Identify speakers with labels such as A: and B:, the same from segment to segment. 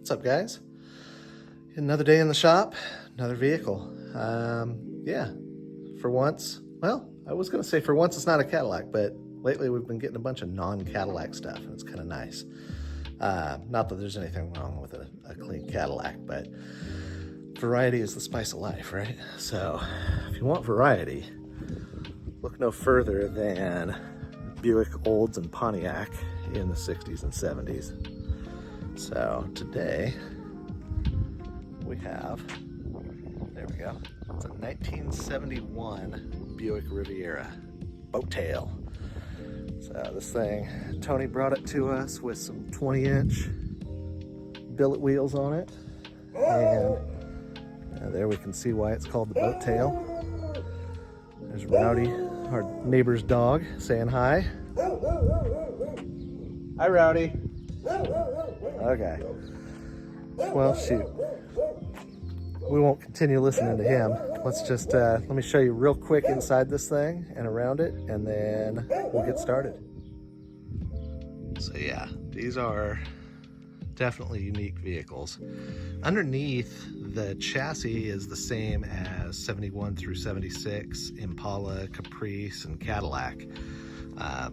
A: What's up, guys? Another day in the shop, another vehicle. Yeah, for once, well, I was gonna say for once it's not a Cadillac, but lately we've been getting a bunch of non-Cadillac stuff, and it's kind of nice. Not that there's anything wrong with a clean Cadillac, but variety is the spice of life, right? So if you want variety, look no further than Buick Olds and Pontiac in the 60s and 70s. So today we have, there we go, it's a 1971 Buick Riviera, boat tail. So this thing, Tony brought it to us with some 20-inch billet wheels on it. And there we can see why it's called the boat tail. There's Rowdy, our neighbor's dog, saying hi. Hi, Rowdy. Okay. Well, shoot. We won't continue listening to him. Let's just, let me show you real quick inside this thing and around it, and then we'll get started. So yeah, these are definitely unique vehicles. Underneath, the chassis is the same as 71 through 76 Impala, Caprice, and Cadillac.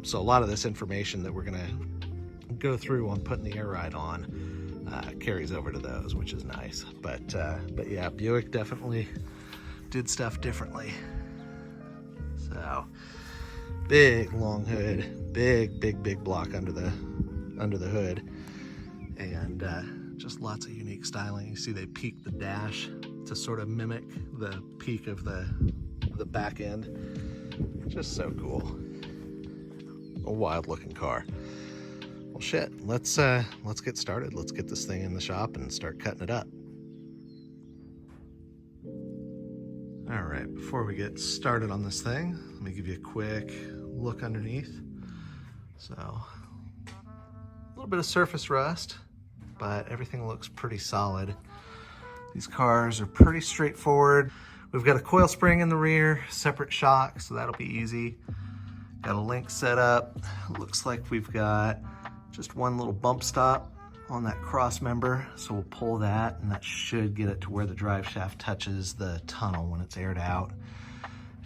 A: So a lot of this information that we're gonna go through on putting the air ride on carries over to those, which is nice. But yeah, Buick definitely did stuff differently. So big long hood, big block under the hood, and just lots of unique styling. You see they peaked the dash to sort of mimic the peak of the back end. Just so cool. A wild looking car. Well, shit, let's get started. Let's get this thing in the shop and start cutting it up. All right, before we get started on this thing, let me give you a quick look underneath. So, a little bit of surface rust, but everything looks pretty solid. These cars are pretty straightforward. We've got a coil spring in the rear, separate shock, so that'll be easy. Got a link set up. Looks like we've got just one little bump stop on that cross member, so we'll pull that, and that should get it to where the drive shaft touches the tunnel when it's aired out.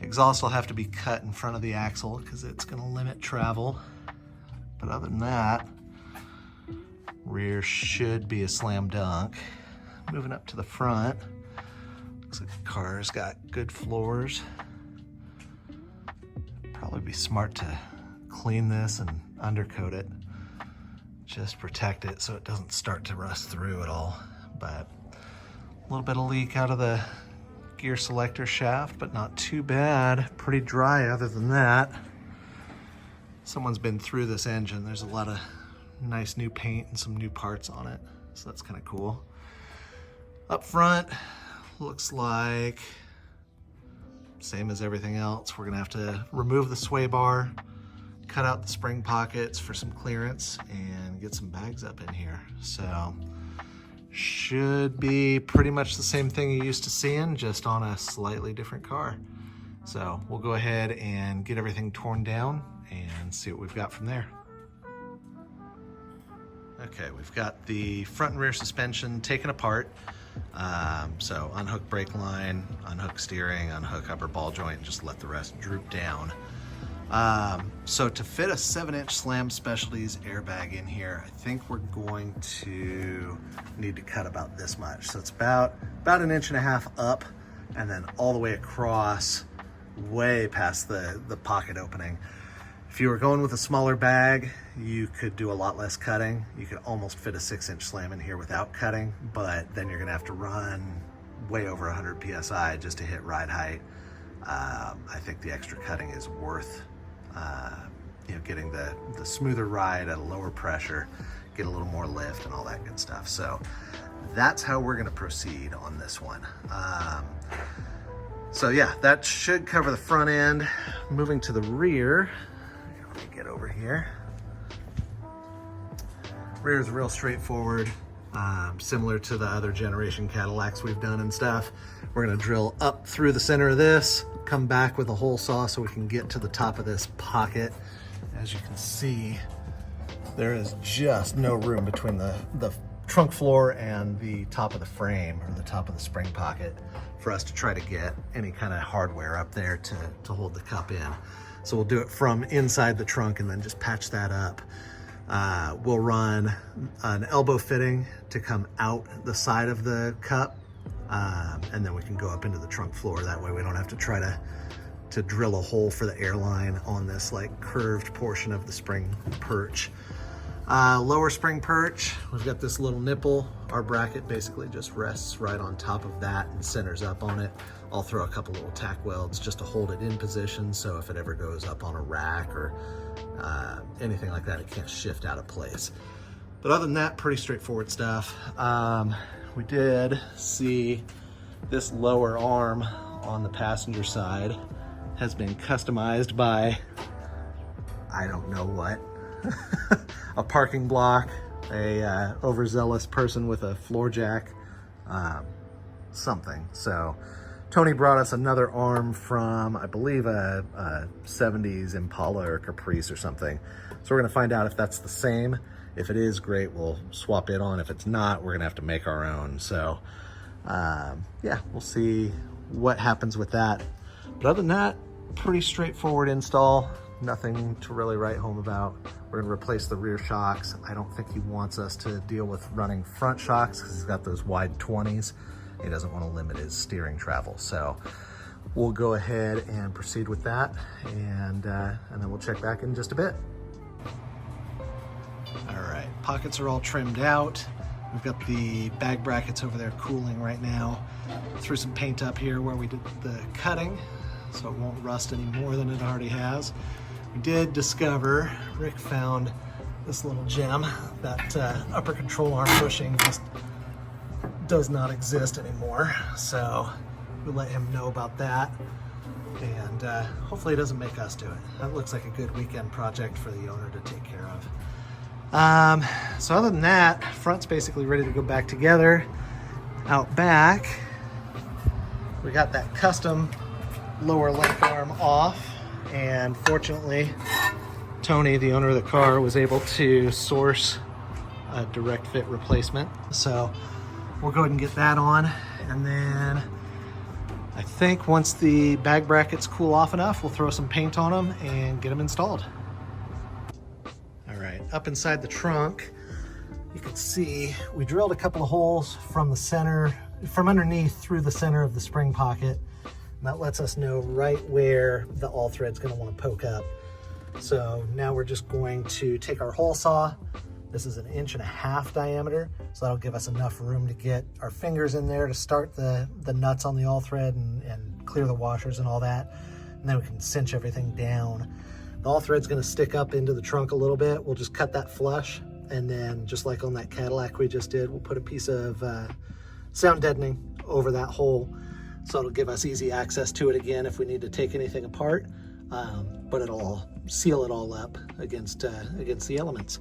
A: Exhaust will have to be cut in front of the axle because it's going to limit travel. But other than that, rear should be a slam dunk. Moving up to the front, looks like the car's got good floors. Probably be smart to clean this and undercoat it. Just protect it so it doesn't start to rust through at all. But a little bit of leak out of the gear selector shaft, but not too bad. Pretty dry other than that. Someone's been through this engine. There's a lot of nice new paint and some new parts on it, so that's kind of cool. Up front, looks like same as everything else. We're gonna have to remove the sway bar, cut out the spring pockets for some clearance, and get some bags up in here. So should be pretty much the same thing you're used to seeing, just on a slightly different car. So we'll go ahead and get everything torn down and see what we've got from there. Okay, we've got the front and rear suspension taken apart. So unhook brake line, unhook steering, unhook upper ball joint, and just let the rest droop down. So to fit a 7-inch Slam Specialties airbag in here, I think we're going to need to cut about this much. So it's about 1.5 inches up, and then all the way across, way past the pocket opening. If you were going with a smaller bag, you could do a lot less cutting. You could almost fit a 6-inch Slam in here without cutting, but then you're gonna have to run way over 100 PSI just to hit ride height. I think the extra cutting is worth getting the smoother ride at a lower pressure, get a little more lift and all that good stuff. So that's how we're gonna proceed on this one. So yeah, that should cover the front end. Moving to the rear, let me get over here. Rear is real straightforward, similar to the other generation Cadillacs we've done and stuff. We're gonna drill up through the center of this, come back with a hole saw so we can get to the top of this pocket. As you can see, there is just no room between the trunk floor and the top of the frame, or the top of the spring pocket, for us to try to get any kind of hardware up there to hold the cup in. So we'll do it from inside the trunk and then just patch that up. We'll run an elbow fitting to come out the side of the cup, and then we can go up into the trunk floor. That way we don't have to try to drill a hole for the airline on this like curved portion of the spring perch. Lower spring perch, we've got this little nipple. Our bracket basically just rests right on top of that and centers up on it. I'll throw a couple little tack welds just to hold it in position, so if it ever goes up on a rack or anything like that, it can't shift out of place. But other than that, pretty straightforward stuff. We did see this lower arm on the passenger side has been customized by, I don't know what, a parking block, a overzealous person with a floor jack, something. So Tony brought us another arm from, I believe, a 70s Impala or Caprice or something. So we're gonna find out if that's the same. If it is, great, we'll swap it on. If it's not, we're gonna have to make our own. So yeah, we'll see what happens with that. But other than that, pretty straightforward install. Nothing to really write home about. We're gonna replace the rear shocks. I don't think he wants us to deal with running front shocks because he's got those wide 20s. He doesn't want to limit his steering travel. So we'll go ahead and proceed with that, and then we'll check back in just a bit. All right, pockets are all trimmed out. We've got the bag brackets over there cooling right now. Threw some paint up here where we did the cutting, so it won't rust any more than it already has. We did discover, Rick found this little gem, that upper control arm bushing just does not exist anymore. So we let him know about that, and hopefully it doesn't make us do it. That looks like a good weekend project for the owner to take care of. So other than that, front's basically ready to go back together. Out back, we got that custom lower link arm off, and fortunately Tony, the owner of the car, was able to source a direct fit replacement. So we'll go ahead and get that on, and then I think once the bag brackets cool off enough, we'll throw some paint on them and get them installed. All right, up inside the trunk, you can see we drilled a couple of holes from the center, from underneath through the center of the spring pocket. And that lets us know right where the all thread's gonna wanna poke up. So now we're just going to take our hole saw. This is 1.5 inches diameter, so that'll give us enough room to get our fingers in there to start the nuts on the all thread and clear the washers and all that. And then we can cinch everything down. The all thread's gonna stick up into the trunk a little bit. We'll just cut that flush, and then just like on that Cadillac we just did, we'll put a piece of sound deadening over that hole, so it'll give us easy access to it again if we need to take anything apart, but it'll seal it all up against the elements.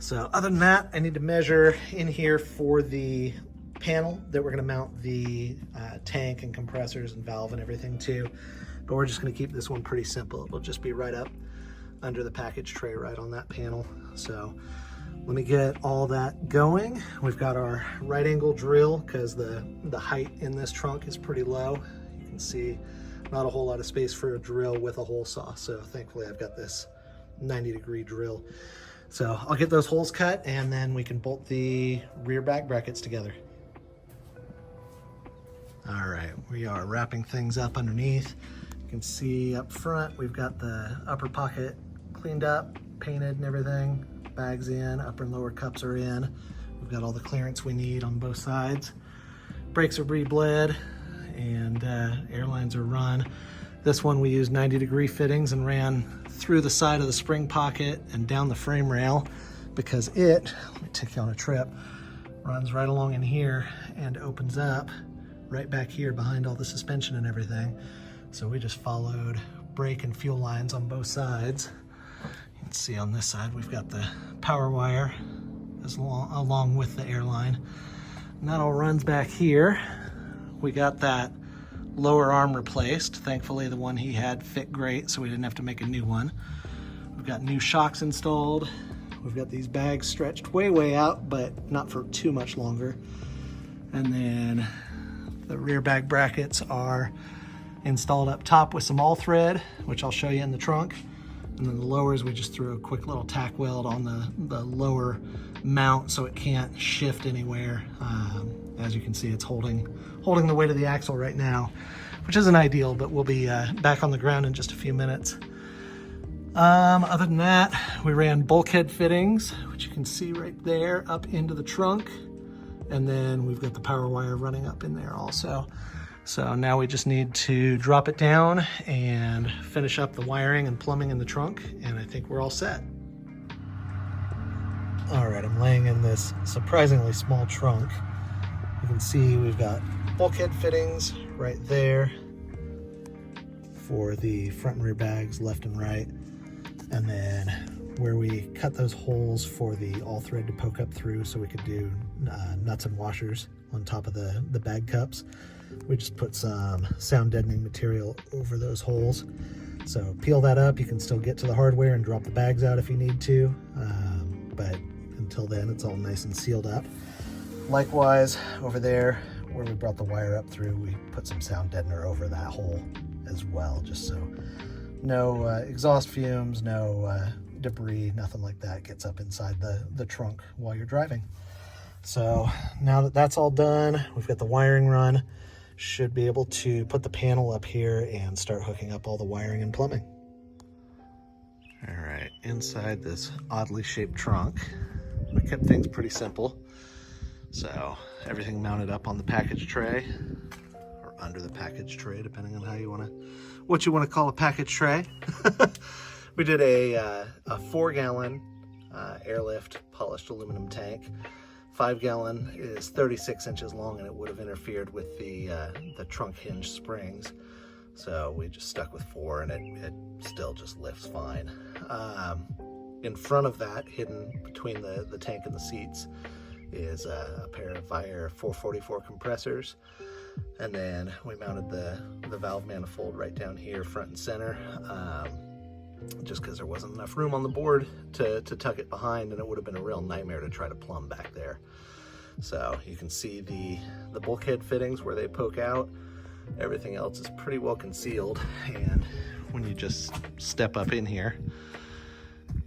A: So other than that, I need to measure in here for the panel that we're gonna mount the tank and compressors and valve and everything to, but we're just gonna keep this one pretty simple. It'll just be right up under the package tray right on that panel. So let me get all that going. We've got our right angle drill because the height in this trunk is pretty low. You can see not a whole lot of space for a drill with a hole saw. So thankfully I've got this 90-degree drill. So I'll get those holes cut, and then we can bolt the rear back brackets together. All right, we are wrapping things up underneath. You can see up front, we've got the upper pocket cleaned up, painted and everything. Bags in, upper and lower cups are in. We've got all the clearance we need on both sides. Brakes are re-bled, and airlines are run. This one we used 90-degree fittings and ran through the side of the spring pocket and down the frame rail, because it, let me take you on a trip, runs right along in here and opens up right back here behind all the suspension and everything. So we just followed brake and fuel lines on both sides. You can see on this side we've got the power wire along with the airline. And that all runs back here. We got that lower arm replaced. Thankfully the one he had fit great, so we didn't have to make a new one. We've got new shocks installed. We've got these bags stretched way out, but not for too much longer. And then the rear bag brackets are installed up top with some all thread, which I'll show you in the trunk. And then the lowers, we just threw a quick little tack weld on the lower mount so it can't shift anywhere. As you can see, it's holding the weight of the axle right now, which isn't ideal, but we'll be back on the ground in just a few minutes. Other than that, we ran bulkhead fittings, which you can see right there, up into the trunk. And then we've got the power wire running up in there also. So now we just need to drop it down and finish up the wiring and plumbing in the trunk, and I think we're all set. All right, I'm laying in this surprisingly small trunk. You can see we've got bulkhead fittings right there for the front and rear bags, left and right. And then where we cut those holes for the all thread to poke up through so we could do nuts and washers on top of the bag cups. We just put some sound deadening material over those holes. So peel that up, you can still get to the hardware and drop the bags out if you need to. But until then, it's all nice and sealed up. Likewise, over there where we brought the wire up through, we put some sound deadener over that hole as well, just so no exhaust fumes, no debris, nothing like that gets up inside the trunk while you're driving. So now that that's all done, we've got the wiring run. Should be able to put the panel up here and start hooking up all the wiring and plumbing. All right, inside this oddly shaped trunk, we kept things pretty simple. So everything mounted up on the package tray, or under the package tray, depending on what you want to call a package tray. We did a 4-gallon airlift polished aluminum tank. 5-gallon is 36 inches long, and it would have interfered with the trunk hinge springs. So we just stuck with 4, and it still just lifts fine. In front of that, hidden between the tank and the seats, is a pair of Riviera 444 compressors. And then we mounted the valve manifold right down here, front and center, just because there wasn't enough room on the board to tuck it behind, and it would have been a real nightmare to try to plumb back there. So you can see the bulkhead fittings where they poke out. Everything else is pretty well concealed, and when you just step up in here,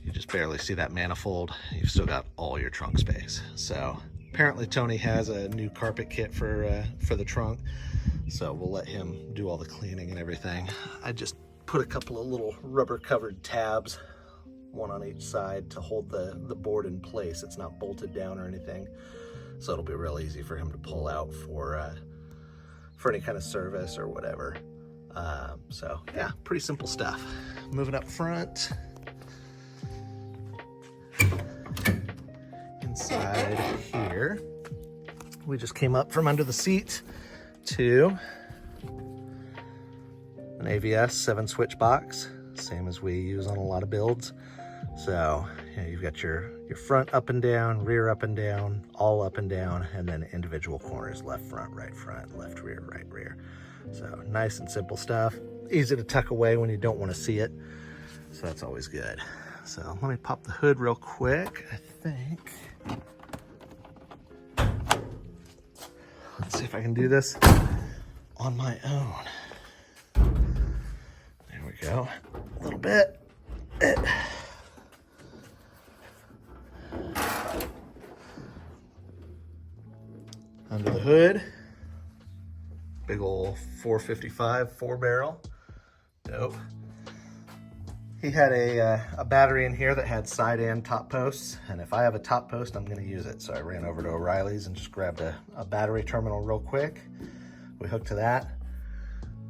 A: you just barely see that manifold. You've still got all your trunk space. So apparently Tony has a new carpet kit for the trunk, so we'll let him do all the cleaning and everything. I just put a couple of little rubber covered tabs, one on each side, to hold the board in place. It's not bolted down or anything, so it'll be real easy for him to pull out for any kind of service or whatever. So yeah, pretty simple stuff. Moving up front, inside here, we just came up from under the seat to an AVS 7-switch box, same as we use on a lot of builds. So you've got your front up and down, rear up and down, all up and down, and then individual corners, left front, left rear, right rear. So nice and simple stuff. Easy to tuck away when you don't want to see it. So that's always good. So let me pop the hood real quick, I think. Let's see if I can do this on my own. There we go. A little bit. Under the hood, big ol' 455 4-barrel. Dope. He had a battery in here that had side and top posts, and if I have a top post, I'm gonna use it. So I ran over to O'Reilly's and just grabbed a battery terminal real quick. We hooked to that,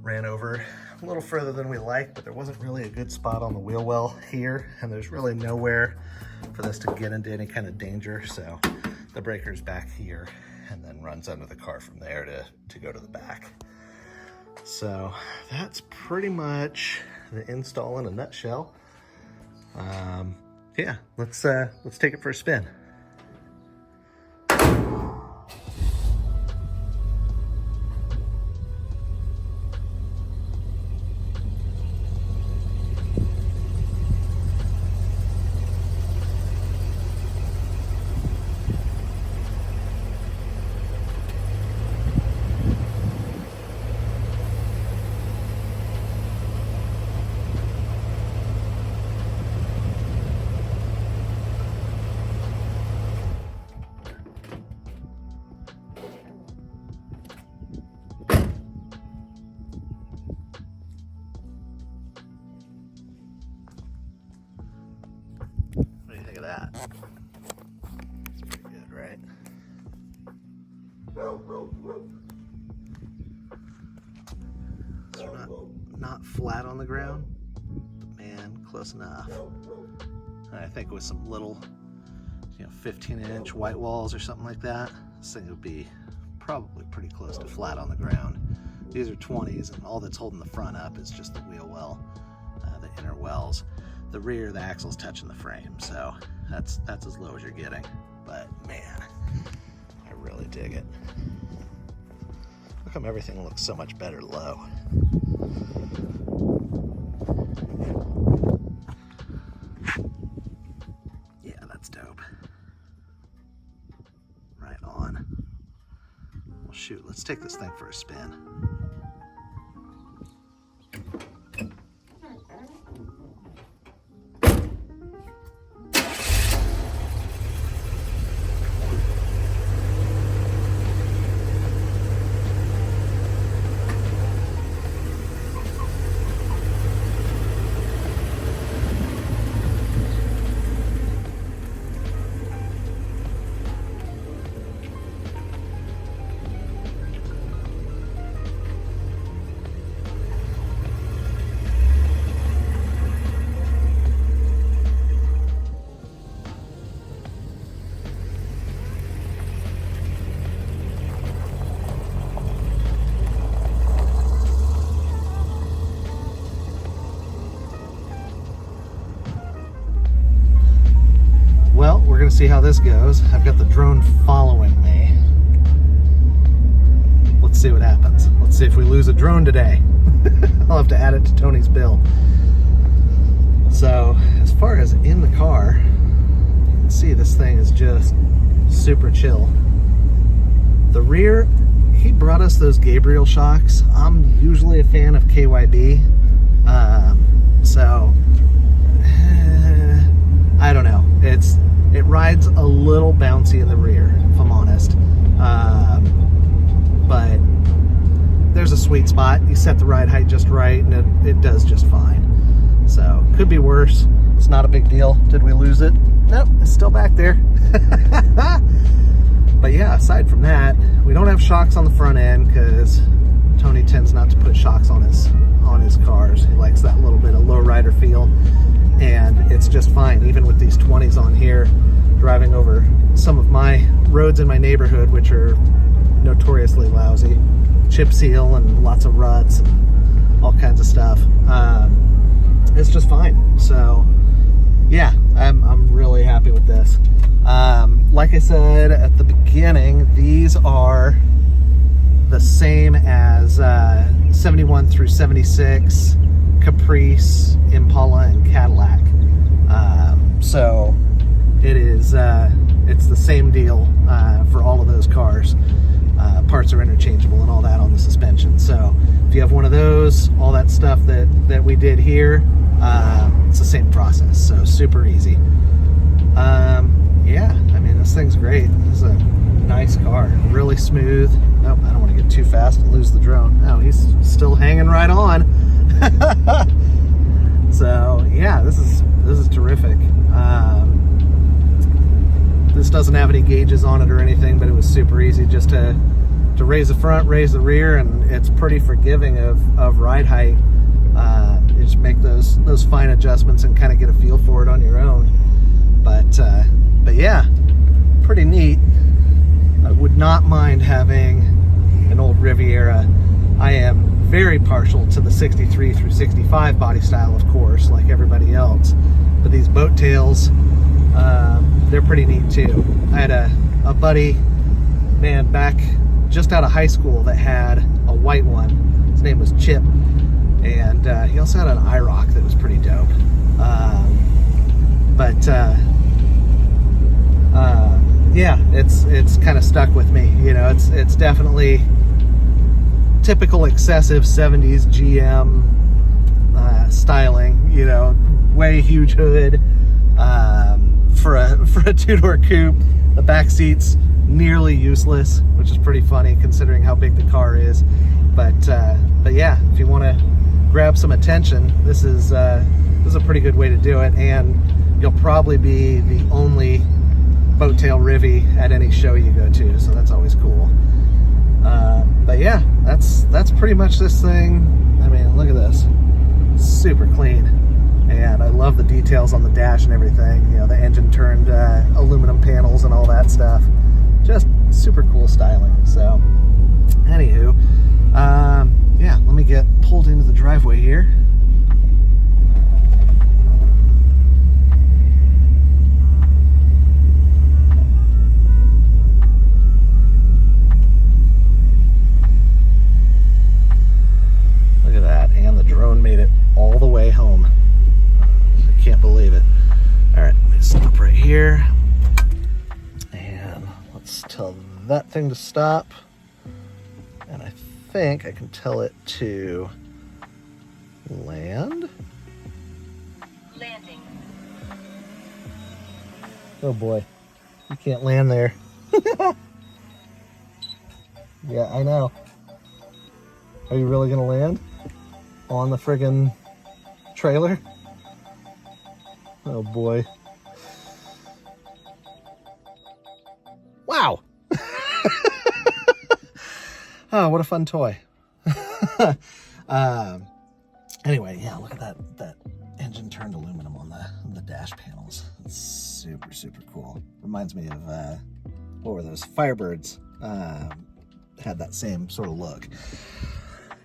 A: ran over a little further than we liked, but there wasn't really a good spot on the wheel well here, and there's really nowhere for this to get into any kind of danger. So the breaker's back here, and then runs under the car from there to go to the back. So that's pretty much the install in a nutshell. Yeah, let's take it for a spin. So we're not flat on the ground, but man, close enough. And I think with some little, 15-inch white walls or something like that, this thing would be probably pretty close to flat on the ground. These are 20s, and all that's holding the front up is just the wheel well, the inner wells. The rear, the axle's touching the frame, so that's as low as you're getting. But man, I really dig it. How come everything looks so much better low? Yeah, that's dope. Right on. Well, shoot, let's take this thing for a spin. Well, we're going to see how this goes. I've got the drone following me. Let's see what happens. Let's see if we lose a drone today. I'll have to add it to Tony's bill. So, as far as in the car, you can see this thing is just super chill. The rear, he brought us those Gabriel shocks. I'm usually a fan of KYB. So, I don't know. It rides a little bouncy in the rear, if I'm honest. But there's a sweet spot. You set the ride height just right, and it does just fine. So, could be worse. It's not a big deal. Did we lose it? Nope, it's still back there. But yeah, aside from that, we don't have shocks on the front end because Tony tends not to put shocks on his cars. He likes that little bit of lowrider feel. And it's just fine, even with these 20s on here, driving over some of my roads in my neighborhood, which are notoriously lousy, chip seal and lots of ruts and all kinds of stuff. It's just fine. So yeah, I'm really happy with this. Like I said at the beginning, these are the same as 71 through 76 Caprice, Impala, and Cadillac. So it is it's the same deal for all of those cars. Parts are interchangeable and all that on the suspension. So if you have one of those, all that stuff that we did here, it's the same process. So super easy. Yeah, I mean, this thing's great. This is a nice car, really smooth. Oh, I don't want to get too fast and lose the drone. Oh, he's still hanging right on. So yeah, this is terrific. This doesn't have any gauges on it or anything, but it was super easy just to raise the front, raise the rear, and it's pretty forgiving of ride height. You just make those fine adjustments and kind of get a feel for it on your own. But yeah, pretty neat. I would not mind having an old Riviera. I am very partial to the 63 through 65 body style, of course, like everybody else. But these boat tails, they're pretty neat too. I had a buddy, man, back just out of high school that had a white one. His name was Chip, and he also had an IROC that was pretty dope. Yeah, it's kind of stuck with me. You know, it's definitely typical excessive 70s GM styling. You know, way huge hood for a two-door coupe. The back seat's nearly useless, which is pretty funny considering how big the car is. But yeah, if you want to grab some attention, this is a pretty good way to do it, and you'll probably be the only boat tail Rivi at any show you go to, so that's always cool. yeah, that's pretty much this thing. I mean, look at this, super clean, and I love the details on the dash and everything. You know, the engine turned aluminum panels and all that stuff. Just super cool styling. So anywho, yeah, let me get pulled into the driveway here. Look at that, and the drone made it all the way home. I can't believe it. All right, let me stop right here, and let's tell that thing to stop. And I think I can tell it to land.
B: Landing.
A: Oh boy, you can't land there. Yeah, I know. Are you really gonna land on the friggin' trailer? Oh boy. Wow. Oh, what a fun toy. Anyway, yeah, look at that engine turned aluminum on the dash panels. It's super, super cool. Reminds me of, what were those? Firebirds. Had that same sort of look.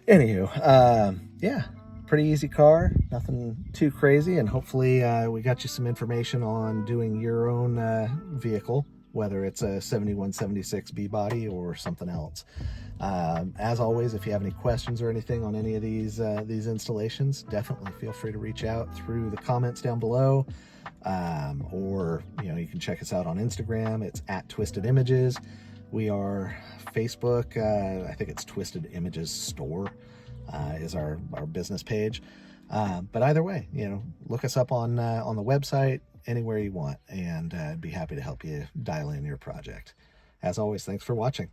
A: Anywho, yeah, pretty easy car, nothing too crazy, and hopefully we got you some information on doing your own vehicle, whether it's a 7176 B-body or something else. As always, if you have any questions or anything on any of these installations, definitely feel free to reach out through the comments down below, or you can check us out on Instagram. It's @TwistedImages. We are Facebook. I think it's Twisted Images Store is our business page. But either way, look us up on the website, anywhere you want, and I'd be happy to help you dial in your project. As always, thanks for watching.